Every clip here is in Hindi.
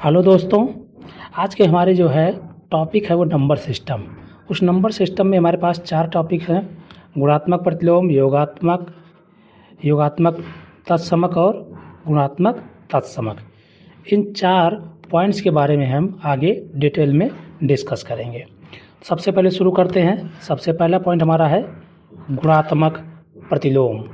हेलो दोस्तों, आज के हमारे जो है टॉपिक है वो नंबर सिस्टम। उस नंबर सिस्टम में हमारे पास 4 टॉपिक हैं: गुणात्मक प्रतिलोम, योगात्मक तत्समक और गुणात्मक तत्समक। इन 4 पॉइंट्स के बारे में हम आगे डिटेल में डिस्कस करेंगे। सबसे पहले शुरू करते हैं। सबसे पहला पॉइंट हमारा है गुणात्मक प्रतिलोम।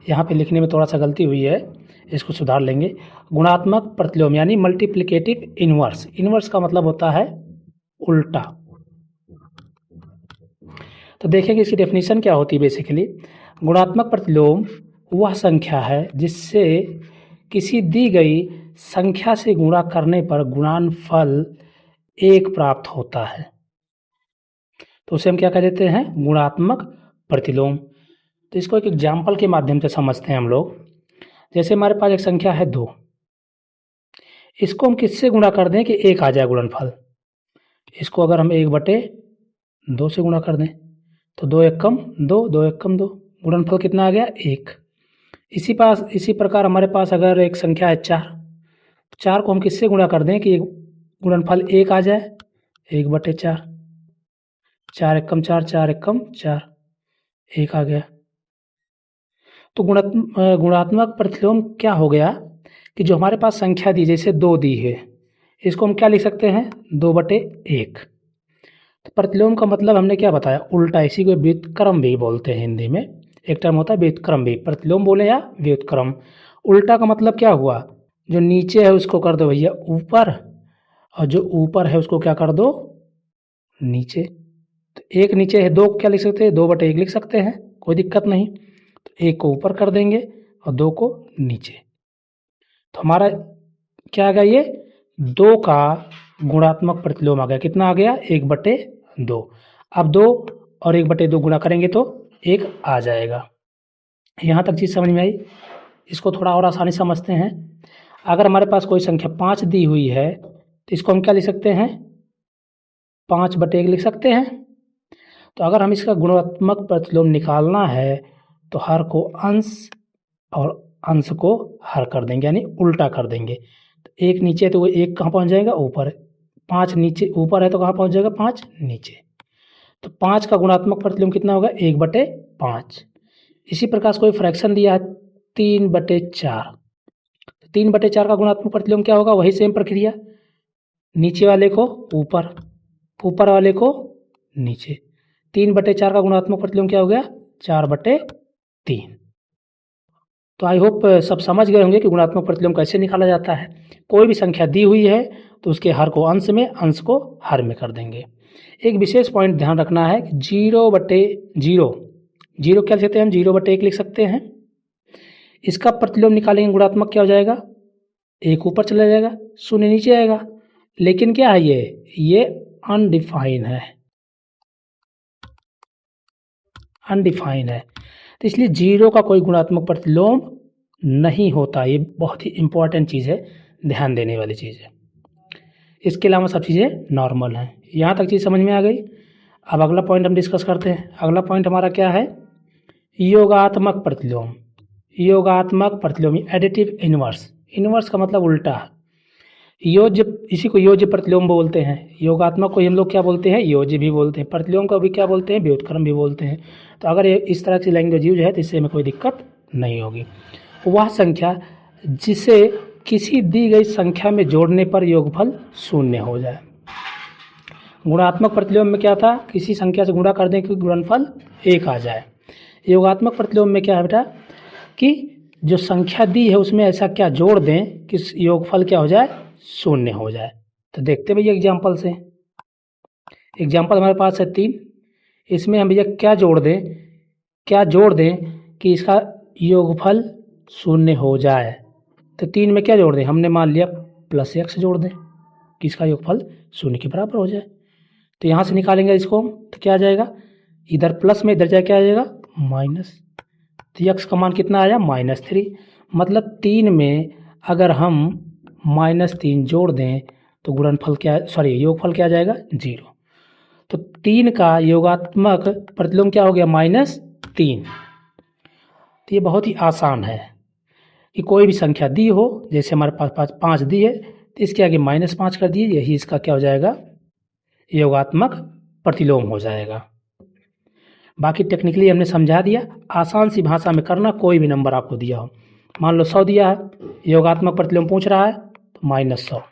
यहाँ पे लिखने में थोड़ा सा गलती हुई है, इसको सुधार लेंगे। गुणात्मक प्रतिलोम यानी मल्टीप्लिकेटिव इनवर्स। इनवर्स का मतलब होता है उल्टा। तो देखेंगे इसकी डेफिनेशन क्या होती है। बेसिकली गुणात्मक प्रतिलोम वह संख्या है जिससे किसी दी गई संख्या से गुणा करने पर गुणनफल 1 प्राप्त होता है, तो उसे हम क्या कह देते हैं? गुणात्मक प्रतिलोम। तो इसको एक एग्जाम्पल के माध्यम से समझते हैं हम लोग। जैसे हमारे पास एक संख्या है 2, इसको हम किससे गुणा कर दें कि 1 आ जाए गुणनफल। इसको अगर हम 1/2 से गुणा कर दें तो 2 एक कम 2, 2 एक कम 2, गुणनफल कितना आ गया? 1। इसी प्रकार हमारे पास अगर एक संख्या है 4, 4 को हम किससे गुणा कर दें कि गुणनफल 1 आ जाए? 1/4, 4 एक कम 4, 4 एक कम 4, 1 आ गया। तो गुणात्मक प्रतिलोम क्या हो गया कि जो हमारे पास संख्या दी, जैसे 2 दी है, इसको हम क्या लिख सकते हैं? 2/1। तो प्रतिलोम का मतलब हमने क्या बताया? उल्टा। इसी को व्युत्क्रम भी बोलते हैं हिंदी में। एक टर्म होता है व्युत्क्रम भी, प्रतिलोम बोले या व्युत्क्रम। उल्टा का मतलब क्या हुआ? जो नीचे है उसको कर दो भैया ऊपर, और जो ऊपर है उसको क्या कर दो? नीचे। तो 1 नीचे है, 2 क्या लिख सकते हैं? 2/1 लिख सकते हैं, कोई दिक्कत नहीं। तो 1 को ऊपर कर देंगे और 2 को नीचे। तो हमारा क्या आ गया? ये 2 का गुणात्मक प्रतिलोम आ गया। कितना आ गया? 1/2। अब 2 और 1/2 गुणा करेंगे तो 1 आ जाएगा। यहाँ तक चीज़ समझ में आई? इसको थोड़ा और आसानी समझते हैं। अगर हमारे पास कोई संख्या 5 दी हुई है तो इसको हम क्या लिख सकते हैं? 5/1 लिख सकते हैं। तो अगर हम इसका गुणात्मक प्रतिलोम निकालना है तो हर को अंश और अंश को हर कर देंगे, यानी उल्टा कर देंगे। तो 1 नीचे तो वो 1 कहाँ पहुँच जाएगा? ऊपर। 5 नीचे ऊपर है तो कहाँ पहुँच जाएगा? 5 नीचे। तो 5 का गुणात्मक प्रतिलोम कितना होगा? 1/5। इसी प्रकार से कोई फ्रैक्शन दिया है 3/4, तो 3/4 का गुणात्मक प्रतिलोम क्या होगा? वही सेम प्रक्रिया, नीचे वाले को ऊपर, ऊपर वाले को नीचे। 3/4 का गुणात्मक प्रतिलोम क्या हो गया? 4/3। तो आई होप सब समझ गए होंगे कि गुणात्मक प्रतिलोम कैसे निकाला जाता है। कोई भी संख्या दी हुई है तो उसके हर को अंश में, अंश को हर में कर देंगे। एक विशेष पॉइंट ध्यान रखना है कि 0/0, जीरो क्या लिख सकते हैं हम? 0/1 लिख सकते हैं। इसका प्रतिलोम निकालेंगे, गुणात्मक क्या हो जाएगा? 1 ऊपर चला जाएगा, 0 नीचे आएगा। लेकिन क्या है ये अनडिफाइन है, अनडिफाइन है। तो इसलिए 0 का कोई गुणात्मक प्रतिलोम नहीं होता। ये बहुत ही इंपॉर्टेंट चीज़ है, ध्यान देने वाली चीज़ है। इसके अलावा सब चीज़ें नॉर्मल हैं। यहाँ तक चीज़ समझ में आ गई। अब अगला पॉइंट हम डिस्कस करते हैं। अगला पॉइंट हमारा क्या है? योगात्मक प्रतिलोम। योगात्मक प्रतिलोम, एडिटिव इनवर्स। इनवर्स का मतलब उल्टा। योज्य, इसी को योज्य प्रतिलोम बोलते हैं। योगात्मक को हम लोग क्या बोलते हैं? योज्य भी बोलते हैं। प्रतिलोम को भी क्या बोलते हैं? व्युत्क्रम भी बोलते हैं। तो अगर इस तरह की लैंग्वेज यूज है तो इससे हमें कोई दिक्कत नहीं होगी। वह संख्या जिसे किसी दी गई संख्या में जोड़ने पर योगफल 0 हो जाए। गुणात्मक प्रतिलोम में क्या था? किसी संख्या से गुणा कर दें कि गुणनफल 1 आ जाए। योगात्मक प्रतिलोम में क्या है बेटा? कि जो संख्या दी है उसमें ऐसा क्या जोड़ दें कि योगफल क्या हो जाए? 0 हो जाए। तो देखते भैया एग्जाम्पल से। एग्जाम्पल हमारे पास है 3। इसमें हम भैया क्या जोड़ दें कि इसका योगफल 0 हो जाए। तो 3 में क्या जोड़ दें? हमने मान लिया +x जोड़ दें कि इसका योगफल 0 के बराबर हो जाए। तो यहाँ से निकालेंगे इसको तो क्या आ जाएगा? इधर प्लस में इधर जाए क्या आ जाएगा? माइनस। तो x का मान कितना आया? -3। मतलब 3 में अगर हम -3 जोड़ दें तो योगफल क्या आ जाएगा? 0। तो 3 का योगात्मक प्रतिलोम क्या हो गया? -3। तो ये बहुत ही आसान है कि कोई भी संख्या दी हो, जैसे हमारे पास 5 दी है तो इसके आगे -5 कर दिए, यही इसका क्या हो जाएगा, योगात्मक प्रतिलोम हो जाएगा। बाकी टेक्निकली हमने समझा दिया, आसान सी भाषा में करना। कोई भी नंबर आपको दिया हो, मान लो 100 दिया है, योगात्मक प्रतिलोम पूछ रहा है तो -100,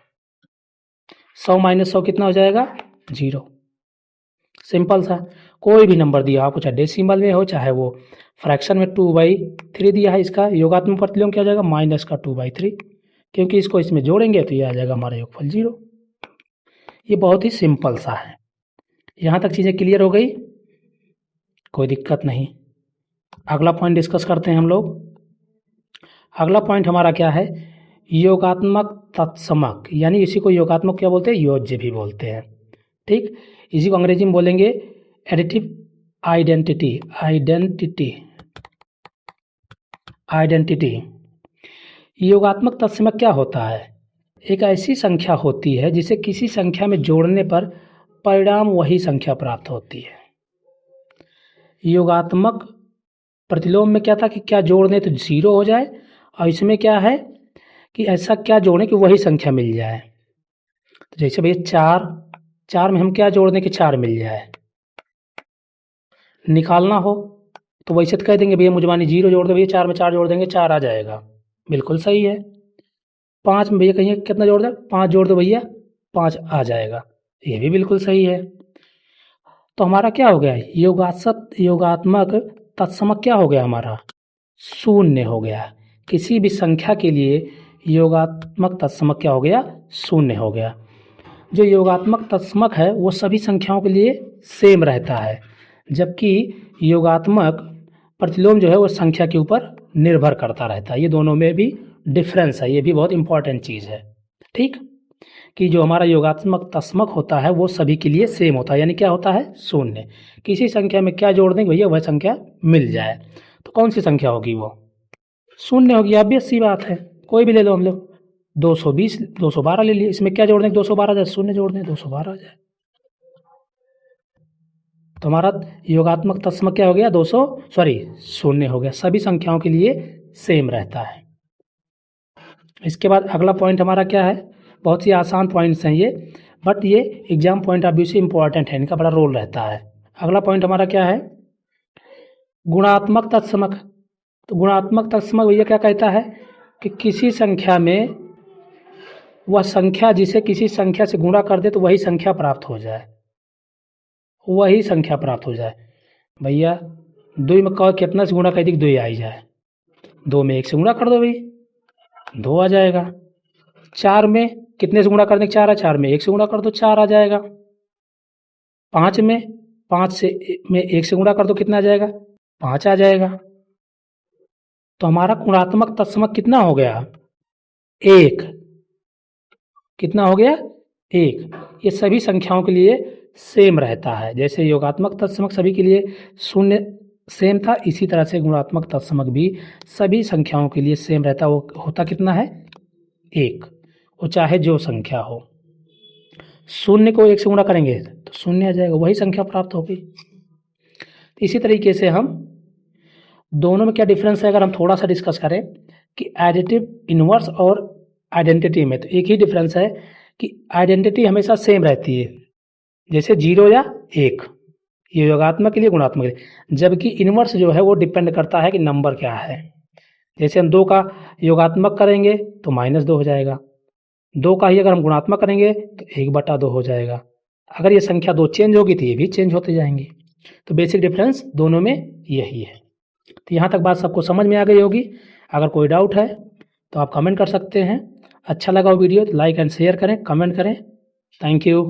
100 - 100 कितना हो जाएगा, 0। सिंपल सा। कोई भी नंबर दिया आपको, चाहे डेसिमल में हो चाहे वो फ्रैक्शन में, 2/3 दिया है, इसका योगात्मक प्रतिलोम क्या हो जाएगा, -2/3, क्योंकि इसको इसमें जोड़ेंगे तो ये आ जाएगा हमारा योगफल 0। ये बहुत ही सिंपल सा है। यहाँ तक चीज़ें क्लियर हो गई, कोई दिक्कत नहीं। अगला पॉइंट डिस्कस करते हैं हम लोग। अगला पॉइंट हमारा क्या है, योगात्मक तत्समक, यानी इसी को योगात्मक क्या बोलते हैं, योज्य भी बोलते हैं। ठीक, इसी को अंग्रेजी में बोलेंगे एडिटिव आइडेंटिटी। योगात्मक तत्समक क्या होता है, एक ऐसी संख्या होती है जिसे किसी संख्या में जोड़ने पर परिणाम वही संख्या प्राप्त होती है। योगात्मक प्रतिलोम में क्या था कि क्या जोड़ दें तो 0 हो जाए, और इसमें क्या है कि ऐसा क्या जोड़ें कि वही संख्या मिल जाए। तो जैसे भैया 4 में हम क्या जोड़ दें कि 4 मिल जाए। निकालना हो तो वैसे तो कह देंगे भैया मुझमानी 0 जोड़ दो भैया, 4 में 4 जोड़ देंगे 4 आ जाएगा, बिल्कुल सही है। 5 में भैया कहिए कितना जोड़ दें, 5 जोड़ दो भैया 5 आ जाएगा, ये भी बिल्कुल सही है। तो हमारा क्या हो गया, योगात्मक तत्समक क्या हो गया हमारा, 0 हो गया। किसी भी संख्या के लिए योगात्मक तत्समक क्या हो गया, 0 हो गया। जो योगात्मक तत्समक है वो सभी संख्याओं के लिए सेम रहता है, जबकि योगात्मक प्रतिलोम जो है वो संख्या के ऊपर निर्भर करता रहता है। ये दोनों में भी डिफरेंस है, ये भी बहुत इंपॉर्टेंट चीज़ है। ठीक, कि जो हमारा योगात्मक तत्समक होता है वो सभी के लिए सेम होता है, यानी क्या होता है, 0। किसी संख्या में क्या जोड़ देंगे भैया वह संख्या मिल जाए, तो कौन सी संख्या होगी, वो 0 होगी। ऑब्वियस सी बात है, कोई भी ले लो हम लोग, 220 212 ले लिए, इसमें क्या जोड़ दें 212 जाए, 0 जोड़ दें 212 आ जाए। तो हमारा योगात्मक तत्समक क्या हो गया, 0 हो गया। सभी संख्याओं के लिए सेम रहता है। इसके बाद अगला पॉइंट हमारा क्या है, बहुत ही आसान पॉइंट्स हैं ये, बट ये एग्जाम पॉइंट ऑफ व्यू से इंपॉर्टेंट है, इनका बड़ा रोल रहता है। अगला पॉइंट हमारा क्या है, गुणात्मक तत्समक। तो गुणात्मक तत्समक भैया क्या कहता है कि किसी संख्या में वह संख्या जिसे किसी संख्या से गुणा कर दे तो वही संख्या प्राप्त हो जाए, वही संख्या प्राप्त हो जाए। भैया 2 में कहो कितना से गुणा कर दी, 2 आ ही जाए, 2 में 1 से गुणा कर दो भाई, 2 आ जाएगा। 4 में कितने से गुणा कर दें, 4 है, 4 में 1 से गुणा कर दो 4 आ जाएगा। 5 में 1 से गुणा कर दो कितना आ जाएगा, 5 आ जाएगा। तो हमारा गुणात्मक तत्समक कितना हो गया, 1। कितना हो गया, 1। ये सभी संख्याओं के लिए सेम रहता है। जैसे योगात्मक तत्समक सभी के लिए 0 सेम था, इसी तरह से गुणात्मक तत्समक भी सभी संख्याओं के लिए सेम रहता है। वो होता कितना है, 1, वो चाहे जो संख्या हो। 0 को 1 से गुणा करेंगे तो 0 आ जाएगा, वही संख्या प्राप्त होगी। इसी तरीके से हम दोनों में क्या डिफरेंस है, अगर हम थोड़ा सा डिस्कस करें कि एडिटिव इनवर्स और आइडेंटिटी में, तो एक ही डिफरेंस है कि आइडेंटिटी हमेशा सेम रहती है, जैसे 0 या 1, ये योगात्मक के लिए गुणात्मक के लिए। जबकि इनवर्स जो है वो डिपेंड करता है कि नंबर क्या है। जैसे हम 2 का योगात्मक करेंगे तो -2 हो जाएगा, 2 का ही अगर हम गुणात्मक करेंगे तो 1/2 हो जाएगा। अगर ये संख्या 2 चेंज होगी तो ये भी चेंज होते जाएंगी। तो बेसिक डिफरेंस दोनों में यही है। तो यहाँ तक बात सबको समझ में आ गई होगी। अगर कोई डाउट है तो आप कमेंट कर सकते हैं। अच्छा लगा वीडियो तो लाइक एंड शेयर करें, कमेंट करें। Thank you.